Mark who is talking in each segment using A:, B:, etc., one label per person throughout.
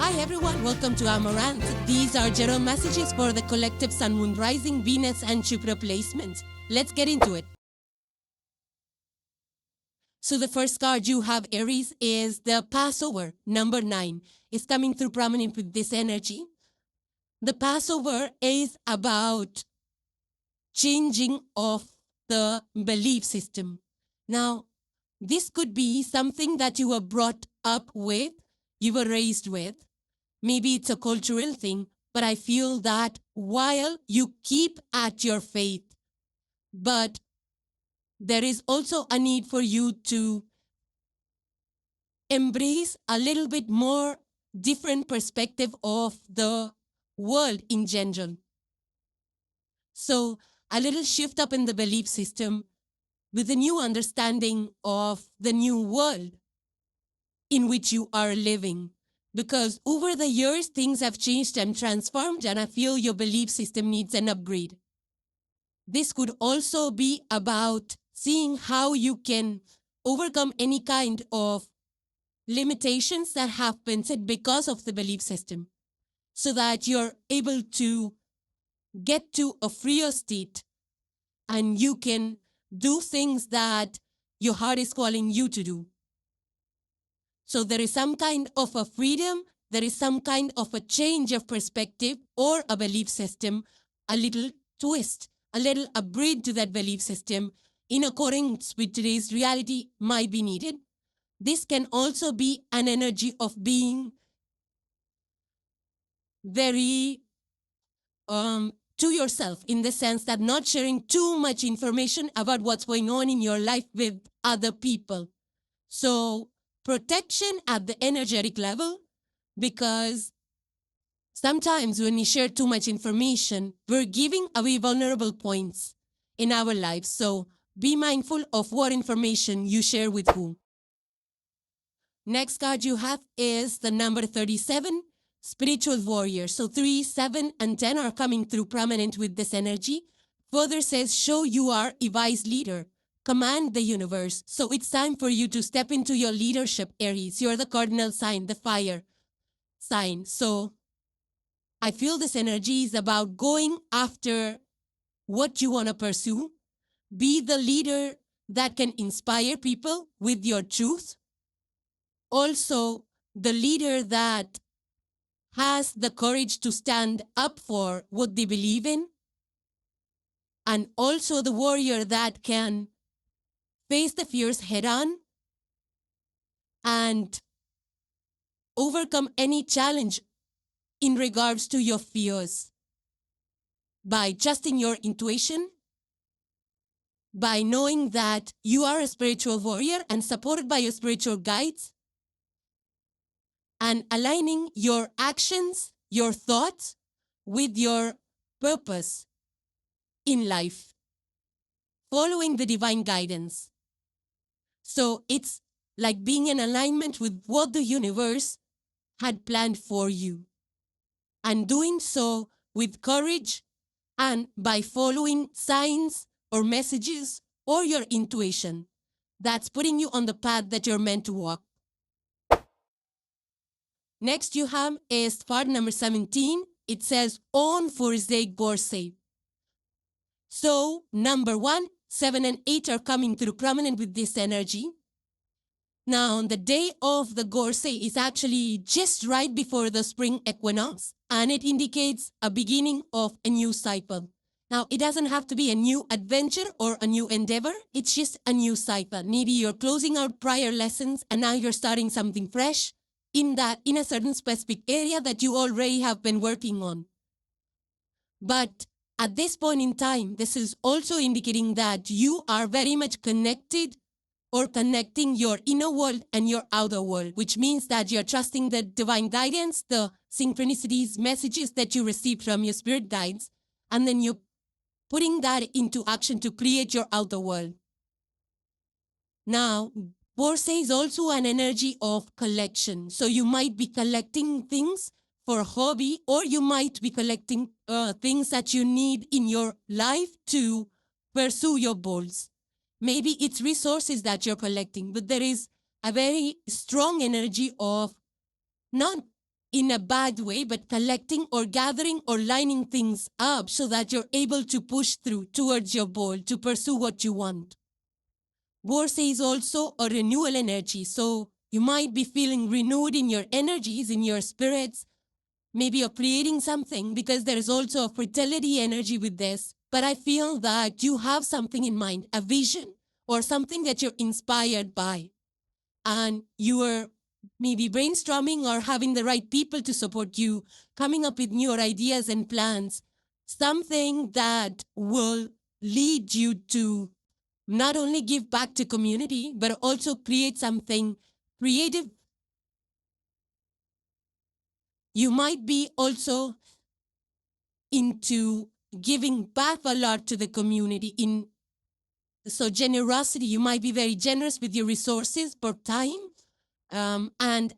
A: Hi everyone, welcome to Amaranth. These are general messages for the collective Sun, Moon, Rising, Venus and Jupiter placements. Let's get into it. So the first card you have, Aries, is the Passover, number 9. It's coming through prominent with this energy. The Passover is about changing of the belief system. Now, this could be something that you were brought up with, you were raised with. Maybe it's a cultural thing, but I feel that while you keep at your faith, but there is also a need for you to embrace a little bit more different perspective of the world in general. So a little shift up in the belief system with a new understanding of the new world in which you are living. Because over the years, things have changed and transformed, and I feel your belief system needs an upgrade. This could also be about seeing how you can overcome any kind of limitations that have been set because of the belief system, so that you're able to get to a freer state and you can do things that your heart is calling you to do. So there is some kind of a freedom, there is some kind of a change of perspective or a belief system, a little twist, a little upgrade to that belief system in accordance with today's reality might be needed. This can also be an energy of being very to yourself, in the sense that not sharing too much information about what's going on in your life with other people. So protection at the energetic level, because sometimes when we share too much information, we're giving away vulnerable points in our lives. So be mindful of what information you share with whom. Next card you have is the number 37, Spiritual Warrior. So 3, 7, and 10 are coming through prominent with this energy. Further says, show you are a wise leader. Command the universe. So it's time for you to step into your leadership, Aries. You're the cardinal sign, the fire sign. So I feel this energy is about going after what you want to pursue. Be the leader that can inspire people with your truth. Also, the leader that has the courage to stand up for what they believe in. And also the warrior that can face the fears head on and overcome any challenge in regards to your fears by trusting your intuition, by knowing that you are a spiritual warrior and supported by your spiritual guides, and aligning your actions, your thoughts with your purpose in life, following the divine guidance. So it's like being in alignment with what the universe had planned for you, and doing so with courage and by following signs or messages or your intuition that's putting you on the path that you're meant to walk. Next you have is card number 17. It says, on Thursday, Gorsay. So number 1, 7, and 8 are coming through prominent with this energy. Now, the day of the Gorsay is actually just right before the spring equinox, and it indicates a beginning of a new cycle. Now, it doesn't have to be a new adventure or a new endeavor. It's just a new cycle. Maybe you're closing out prior lessons and now you're starting something fresh in a certain specific area that you already have been working on. But at this point in time, this is also indicating that you are very much connected or connecting your inner world and your outer world, which means that you're trusting the divine guidance, the synchronicities, messages that you receive from your spirit guides, and then you're putting that into action to create your outer world. Now, Borsay is also an energy of collection. So you might be collecting things for a hobby, or you might be collecting things that you need in your life to pursue your goals. Maybe it's resources that you're collecting, but there is a very strong energy of not in a bad way, but collecting or gathering or lining things up so that you're able to push through towards your goal, to pursue what you want. War says also a renewal energy. So you might be feeling renewed in your energies, in your spirits. Maybe you're creating something because there is also a fertility energy with this. But I feel that you have something in mind, a vision or something that you're inspired by. And you are maybe brainstorming or having the right people to support you, coming up with newer ideas and plans, something that will lead you to not only give back to community, but also create something creative. You might be also into giving back a lot to the community. So generosity, you might be very generous with your resources per time. And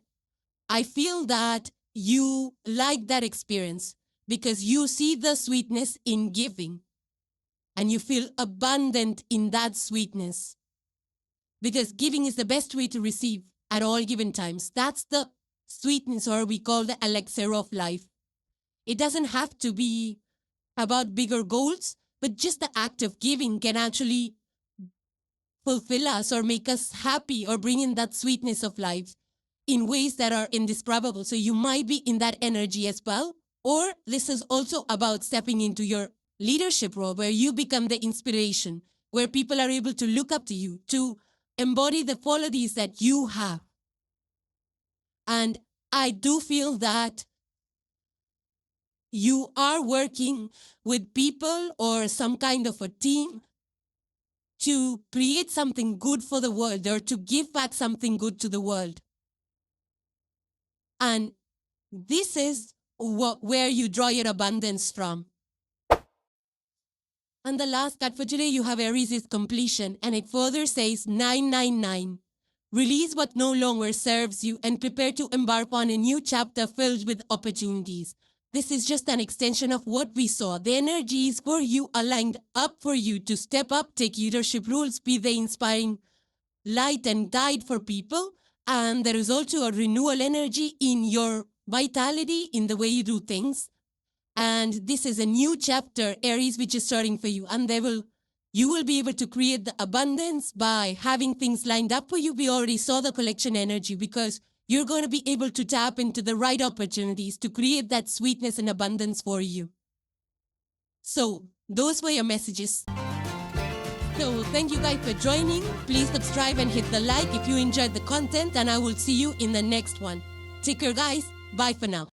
A: I feel that you like that experience because you see the sweetness in giving and you feel abundant in that sweetness because giving is the best way to receive at all given times. That's the sweetness, or we call the elixir of life. It doesn't have to be about bigger goals, but just the act of giving can actually fulfill us or make us happy or bring in that sweetness of life in ways that are indescribable. So you might be in that energy as well. Or this is also about stepping into your leadership role where you become the inspiration, where people are able to look up to you, to embody the qualities that you have. And I do feel that you are working with people or some kind of a team to create something good for the world or to give back something good to the world. And this is where you draw your abundance from. And the last card for today, you have Aries is completion. And it further says 999. Release what no longer serves you and prepare to embark on a new chapter filled with opportunities. This is just an extension of what we saw. The energies for you are lined up for you to step up, take leadership roles, be the inspiring light and guide for people. And there is also a renewal energy in your vitality, in the way you do things. And this is a new chapter, Aries, which is starting for you. And you will be able to create the abundance by having things lined up for you. We already saw the collection energy because you're going to be able to tap into the right opportunities to create that sweetness and abundance for you. So those were your messages. So thank you guys for joining. Please subscribe and hit the like if you enjoyed the content, and I will see you in the next one. Take care, guys. Bye for now.